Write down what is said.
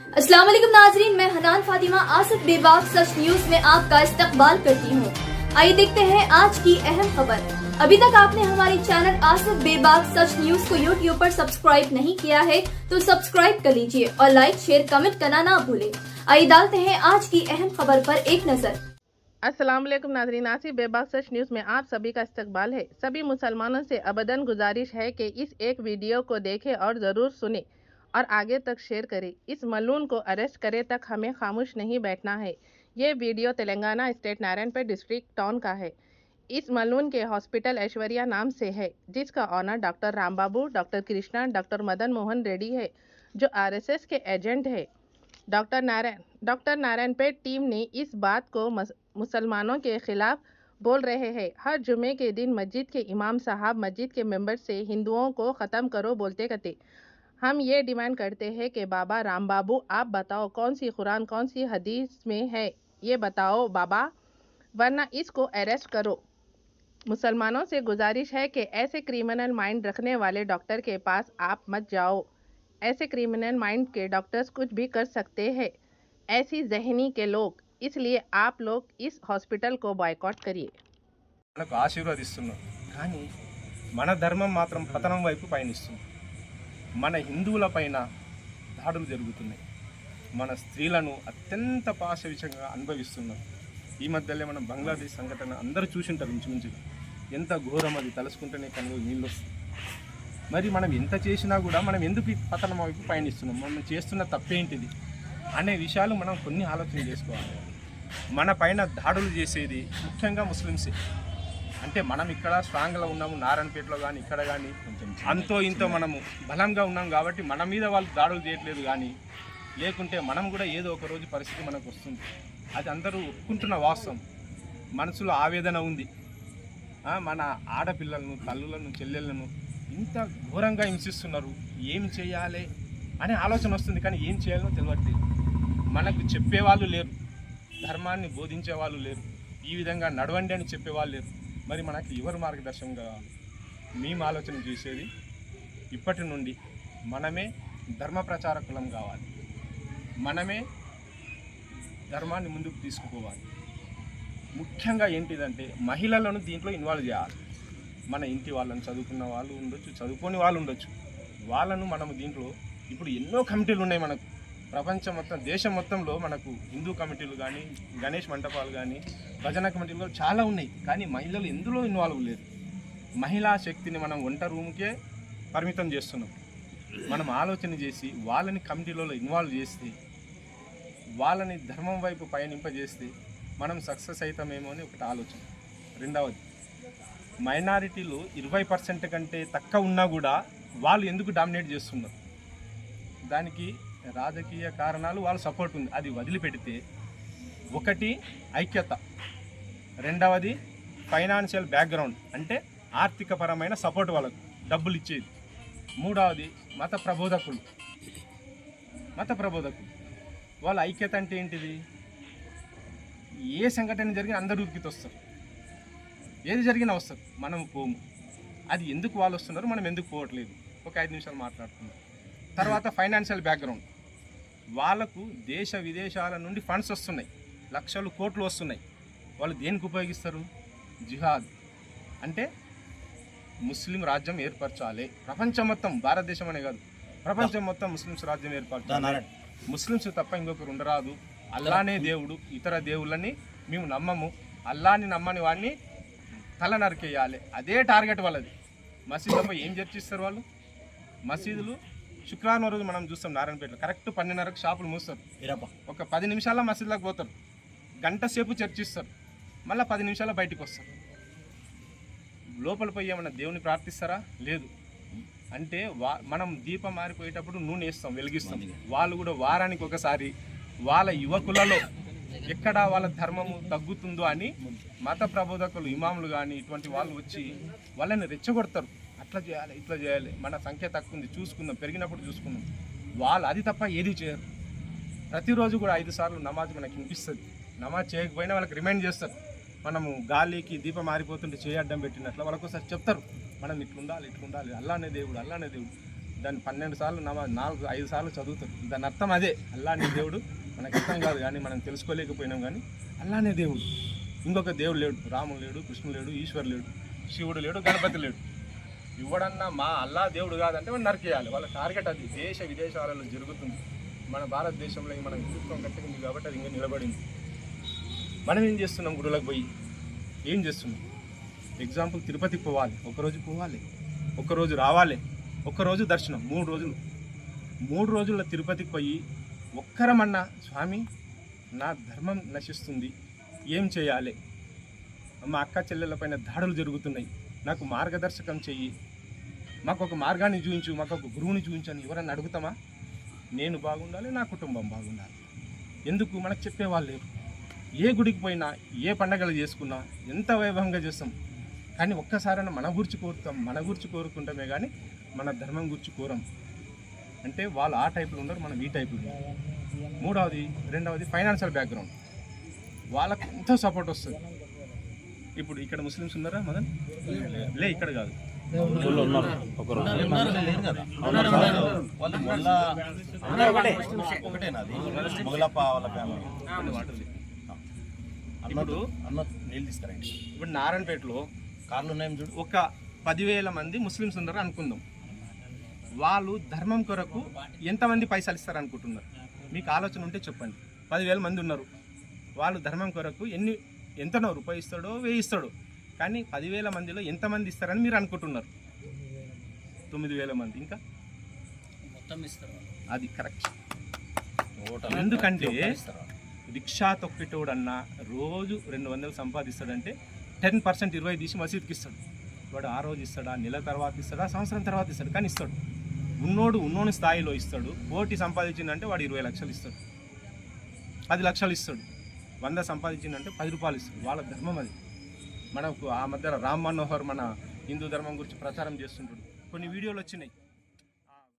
अस्सलाम वालेकुम नाजरीन, मैं हनान फातिमा आसिफ बेबाक सच न्यूज में आपका इस्तकबाल करती हूँ। आइए देखते हैं आज की अहम खबर। अभी तक आपने हमारे चैनल आसिफ बेबाक सच न्यूज को यूट्यूब पर सब्सक्राइब नहीं किया है तो सब्सक्राइब कर लीजिए और लाइक शेयर कमेंट करना ना भूलें। आइए डालते हैं आज की अहम खबर पर एक नजर। अस्सलाम वालेकुम नाज़रीन, आसिफ बेबाक सच न्यूज़ में आप सभी का इस्तकबाल है। सभी मुसलमानों से अबदन गुजारिश है कि इस एक वीडियो को देखें और ज़रूर सुने और आगे तक शेयर करें। इस मलून को अरेस्ट करे तक हमें खामोश नहीं बैठना है। ये video Telangana state Narayanpet district town का है। इस मलून के हॉस्पिटल ऐश्वर्या नाम से है, जिसका owner doctor Rambabu, doctor Krishna, doctor Madan Mohan Reddy है, जो RSS के एजेंट है। डॉक्टर नारायणपेट टीम ने इस बात को मुसलमानों के खिलाफ बोल रहे हैं। हर जुमे के दिन मस्जिद के इमाम साहब मस्जिद के मेंबर से हिंदुओं को ख़त्म करो बोलते कहते। हम ये डिमांड करते हैं कि बाबा रामबाबू, आप बताओ कौन सी कुरान कौन सी हदीस में है, ये बताओ बाबा, वरना इसको अरेस्ट करो। मुसलमानों से गुजारिश है कि ऐसे क्रिमिनल माइंड रखने वाले डॉक्टर के पास आप मत जाओ। ऐसे क्रिमिनल माइंड के डॉक्टर्स कुछ भी कर सकते हैं, ऐसी जहनी के लोग, इसलिए आप लोग इस हॉस्पिटल को बॉयकॉट करिए। మనకు ఆశీర్వదిస్తున్నాం, కానీ మన ధర్మం మాత్రం పతనం వైపు పయనిస్తుంది. మన హిందువులపైన దాడులు జరుగుతున్నాయి. మన స్త్రీలను అత్యంత పాశవికంగా అనుభవిస్తున్నాం. ఈ మధ్యలో మనం బంగ్లాదేశ్ సంఘటన అందరూ చూసింటారు. ఇంచుమించుగా ఎంత ఘోరం, అది తలుసుకుంటేనే కనులు నీళ్ళు వస్తుంది. మరి మనం ఎంత చేసినా కూడా మనం ఎందుకు ఈ పతనం వైపు పయనిస్తున్నాం, మనం చేస్తున్న తప్పేంటిది అనే విషయాలు మనం కొన్ని ఆలోచన చేసుకోవాలి. మన పైన దాడులు చేసేది ముఖ్యంగా ముస్లిమ్సే. అంటే మనం ఇక్కడ స్ట్రాంగ్గా ఉన్నాము, నారాయణపేటలో కానీ ఇక్కడ కానీ అంతో ఇంతో మనము బలంగా ఉన్నాం కాబట్టి మన మీద వాళ్ళు దాడులు చేయట్లేదు. కానీ లేకుంటే మనం కూడా ఏదో ఒక రోజు పరిస్థితి మనకు వస్తుంది. అది అందరూ ఒప్పుకుంటున్న వాస్తవం. మనసులో ఆవేదన ఉంది. మన ఆడపిల్లలను, తల్లులను, చెల్లెళ్ళను ఇంత ఘోరంగా హింసిస్తున్నారు, ఏం చేయాలి అనే ఆలోచన వస్తుంది. కానీ ఏం చేయాలో తెలియట్లేదు. మనకు చెప్పేవాళ్ళు లేరు, ధర్మాన్ని బోధించే వాళ్ళు లేరు, ఈ విధంగా నడవండి అని చెప్పేవాళ్ళు లేరు. మరి మనకి ఎవరు మార్గదర్శనం కావాలి? మేము ఆలోచన చేసేది ఇప్పటి నుండి మనమే ధర్మ ప్రచారకులం కావాలి, మనమే ధర్మాన్ని ముందుకు తీసుకుపోవాలి. ముఖ్యంగా ఏంటిదంటే మహిళలను దీంట్లో ఇన్వాల్వ్ చేయాలి. మన ఇంటి వాళ్ళని, చదువుకున్న వాళ్ళు ఉండొచ్చు, చదువుకోని వాళ్ళు ఉండొచ్చు, వాళ్ళను మనము దీంట్లో ఇప్పుడు ఎన్నో కమిటీలు ఉన్నాయి మనకు. ప్రపంచం మొత్తం, దేశం మొత్తంలో మనకు హిందూ కమిటీలు కానీ, గణేష్ మంటపాలు కానీ, భజన కమిటీలు కానీ చాలా ఉన్నాయి. కానీ మహిళలు ఎందులో ఇన్వాల్వ్ లేరు. మహిళా శక్తిని మనం వంట రూమ్కే పరిమితం చేస్తున్నాం. మనం ఆలోచన చేసి వాళ్ళని కమిటీలలో ఇన్వాల్వ్ చేస్తే, వాళ్ళని ధర్మం వైపు పయనింపజేస్తే మనం సక్సెస్ అవుతామేమో అని ఒకటి ఆలోచన. రెండవది, మైనారిటీలు 20% కంటే తక్కువ ఉన్నా కూడా వాళ్ళు ఎందుకు డామినేట్ చేస్తున్నారు? దానికి రాజకీయ కారణాలు, వాళ్ళ సపోర్ట్ ఉంది. అది వదిలిపెడితే ఒకటి ఐక్యత, రెండవది ఫైనాన్షియల్ బ్యాక్గ్రౌండ్, అంటే ఆర్థికపరమైన సపోర్ట్, వాళ్ళకు డబ్బులు ఇచ్చేది. మూడవది మత ప్రబోధకులు. వాళ్ళ ఐక్యత అంటే ఏంటిది? ఏ సంఘటన జరిగినా అందరూ ఉరికితో వస్తారు, ఏది జరిగినా వస్తారు, మనం పోము. అది ఎందుకు వాళ్ళు వస్తున్నారు, మనం ఎందుకు పోవట్లేదు? ఒక 5 నిమిషాలు మాట్లాడుతున్నాం. తర్వాత ఫైనాన్షియల్ బ్యాక్గ్రౌండ్, వాళ్ళకు దేశ విదేశాల నుండి ఫండ్స్ వస్తున్నాయి, లక్షలు కోట్లు వస్తున్నాయి. వాళ్ళు దేనికి ఉపయోగిస్తారు? జిహాద్, అంటే ముస్లిం రాజ్యం ఏర్పరచాలి. ప్రపంచం మొత్తం, భారతదేశం అనే కాదు, ప్రపంచం మొత్తం ముస్లిమ్స్ రాజ్యం ఏర్పరచాలి. ముస్లిమ్స్ తప్ప ఇంకొకరు ఉండరాదు. అల్లానే దేవుడు, ఇతర దేవుళ్ళని మేము నమ్మము. అల్లాని నమ్మని వాడిని తల నరికేయాలి. అదే టార్గెట్ వాళ్ళది. మసీదులో ఏం చర్చిస్తారు వాళ్ళు? మసీదులు శుక్రవారం రోజు మనం చూస్తాం నారాయణపేటలో కరెక్ట్ 12:30కి షాపులు మూస్తారు. ఒక 10 నిమిషాల్లో మసీదులోకి పోతారు, గంట సేపు చర్చిస్తారు, మళ్ళీ 10 నిమిషాల్లో బయటకు వస్తారు. లోపల పోయి ఏమన్నా దేవుని ప్రార్థిస్తారా? లేదు. అంటే మనం దీపం మారిపోయేటప్పుడు నూనె వేస్తాం, వెలిగిస్తాం. వాళ్ళు కూడా వారానికి ఒకసారి వాళ్ళ యువకులలో ఎక్కడ వాళ్ళ ధర్మము తగ్గుతుందో అని మత ప్రబోధకులు, ఇమాములు కానీ ఇటువంటి వాళ్ళు వచ్చి వాళ్ళని రెచ్చగొడతారు. అట్లా చేయాలి, ఇట్లా చేయాలి, మన సంఖ్య తక్కువ ఉంది, చూసుకుందాం, పెరిగినప్పుడు చూసుకుందాం. వాళ్ళు అది తప్ప ఏది చేయరు. ప్రతిరోజు కూడా 5 సార్లు నమాజ్ మనకి వినిపిస్తుంది. నమాజ్ చేయకపోయినా వాళ్ళకి రిమైండ్ చేస్తారు. మనము గాలికి దీపం మారిపోతుంటే చేయి అడ్డం పెట్టినట్లు వాళ్ళకోసారి చెప్తారు, మనం ఇట్లుండాలి, అల్లానే దేవుడు. దాన్ని 12 సార్లు 4-5 సార్లు చదువుతారు. దాని అర్థం అదే, అల్లానే దేవుడు. మనకు అర్థం కాదు కానీ మనం తెలుసుకోలేకపోయినాం. కానీ అల్లానే దేవుడు, ఇంకొక దేవుడు లేడు. రాముడు లేడు, కృష్ణుడు లేడు, ఈశ్వరు లేడు, శివుడు లేడు, గణపతి లేడు. ఇవ్వడన్నా మా అల్లా దేవుడు కాదంటే మనం నరికేయాలి. వాళ్ళ టార్గెట్ అది. దేశ విదేశాలలో జరుగుతుంది. మన భారతదేశంలో మన హిందుత్వం గట్టింది కాబట్టి అది ఇంకా నిలబడింది. మనం ఏం చేస్తున్నాం? గుడులకు పోయి ఏం చేస్తున్నాం? ఎగ్జాంపుల్, తిరుపతికి పోవాలి, ఒకరోజు పోవాలి, ఒక్కరోజు రావాలి, ఒక్కరోజు దర్శనం, 3 రోజుల్లో తిరుపతికి పోయి ఒక్కరమన్నా స్వామి నా ధర్మం నశిస్తుంది, ఏం చేయాలి, మా అక్క చెల్లెళ్ళపైన దాడులు జరుగుతున్నాయి, నాకు మార్గదర్శకం చెయ్యి, మాకు ఒక మార్గాన్ని చూపించు, మాకు ఒక గురువుని చూపించు అని ఎవరన్నా అడుగుతామా? నేను బాగుండాలి, నా కుటుంబం బాగుండాలి. ఎందుకు? మనకు చెప్పేవాళ్ళు లేరు. ఏ గుడికి పోయినా, ఏ పండగలు చేసుకున్నా ఎంత వైభవంగా చేస్తాం. కానీ ఒక్కసారైనా మన గురించి కోరుకుంటామే కానీ మన ధర్మం గురించి కోరం. అంటే వాళ్ళు ఆ టైపులో ఉన్నారు, మనం ఈ టైపులో ఉన్నాం. రెండవది ఫైనాన్షియల్ బ్యాక్గ్రౌండ్. వాళ్ళకు ఎంతో సపోర్ట్ వస్తుంది. ఇప్పుడు ఇక్కడ ముస్లిమ్స్ ఉన్నారా మదన్? లే, ఇక్కడ కాదు. ఇప్పుడు నారాయణపేటలో కార్లు ఉన్నాయి చూడు, ఒక 10,000 మంది ముస్లిమ్స్ ఉన్నారు అనుకుందాం. వాళ్ళు ధర్మం కొరకు ఎంతమంది పైసలు ఇస్తారు అనుకుంటున్నారు? మీకు ఆలోచన ఉంటే చెప్పండి. 10,000 మంది ఉన్నారు. వాళ్ళు ధర్మం కొరకు ఎంతనో రూపాయి ఇస్తాడో 1000 ఇస్తాడో. కానీ 10,000 మందిలో ఎంతమంది ఇస్తారని మీరు అనుకుంటున్నారు? 9,000 మంది. ఇంకా అది కరెక్ట్. ఎందుకంటే రిక్షా తొక్కేటోడన్నా రోజు 200 సంపాదిస్తాడంటే 10% 20 తీసి మసీద్కి ఇస్తాడు. వాడు ఆ రోజు ఇస్తాడా, నెల తర్వాత ఇస్తాడా, సంవత్సరం తర్వాత ఇస్తాడు, కానీ ఇస్తాడు. ఉన్నోని స్థాయిలో ఇస్తాడు. 1 కోటి సంపాదించిందంటే వాడు 20 లక్షలు ఇస్తాడు, 10 లక్షలు ఇస్తాడు. 100 సంపాదించిందంటే 10 రూపాయలు ఇస్తాడు. వాళ్ళ ధర్మం అది. మనకు ఆ మధ్య రామ్ మనోహర్ మన హిందూ ధర్మం గురించి ప్రచారం చేస్తుంటాడు. కొన్ని వీడియోలు వచ్చినాయి.